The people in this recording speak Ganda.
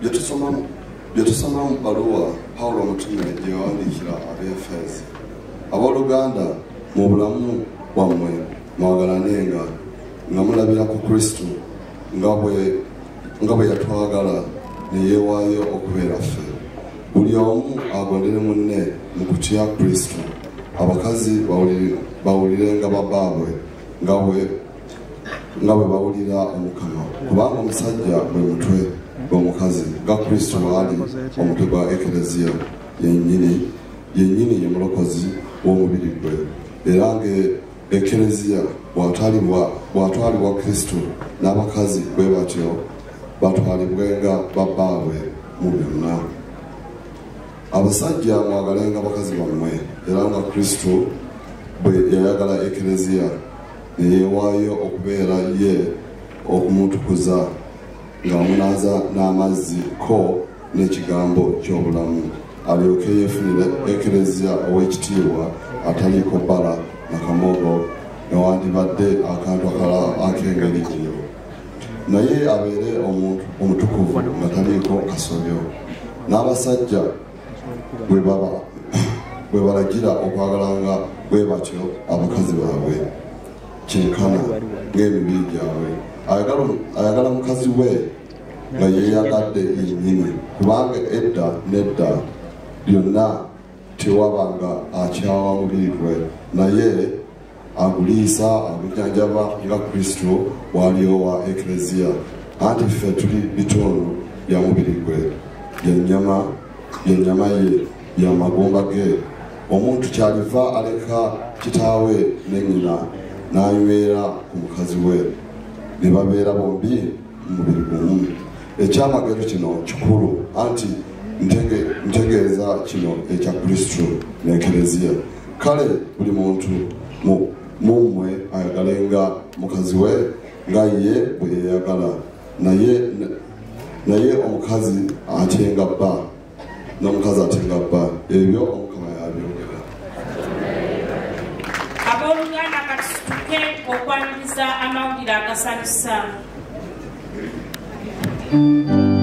byetusoma mu bbaluwa Pawulo omutume gye yawandikira ab'Efeso. Abooluganda, mu bulamu bwammwe mwagalanenga nga mulabira ku Kristo nga bwe yatwagala ne yeewaayo okubeera ffe. Buli omu agondere munne mu kutya Kristo. Abakazi bawulirenga babbaabwe nga bwe bawulira Omukama, kubanga omusajja gwe mutwe gw'omukazi nga Kristo bw'ali omutwe gwa Ekereziya yennyini ye mulokozi w'omubiri gwe. Era ng'Ekereziya bw'atwalibwa Kristo, n'abakazi bwe batyo batwalibwenga babbaabwe mu byonna. Abasajja mwagalenga bakazi bammwe, era nga Kristo bwe yayagala Ekereziya ne yeewaayo okubeera ye okumutukuza ng'amunaaza n'amazzi ko n'ekigambo ky'obulamu, alyoke yeefunire Ekereziya ow'ekitiibwa ataliiko bbala na kamogo newandibadde akantu ak'engeri gino, naye abeere omutukuvu nga taliiko kasobyo. N'abasajja bwe balagira okwagalanga bwe batyo abakazi baabwe kyenkana ng'emibiri gyabwe. Ayagala mukazi we nga yeeyagadde yennyini, kubanga edda nedda byonna tewabanga akyawa mubiri gwe, naye aguliisa agujjanjaba nga Kristo bw'aliowa Ekereziya. Anti ffe tuli bitundu bya mubiri gwe, yennyama ye, y'amagumba ge. Omuntu kyaliva aleka kitaawe ne nnyina n'anywera ku mukazi we, ne babeera bombi mubiri gumu. Ekyamagero kino kikulu, anti ntegeeza kino ekya Kristo n'Ekereziya. Kale buli muntu mummwe ayagalenga mukazi we nga ye bwe yeeyagala, naye omukazi atyenga bba n'omukazi atenga bba. Ebyo Omukama yabyogera. Abooluganda katusituke okwaniriza amawulire agasanyusa. Hallelujah.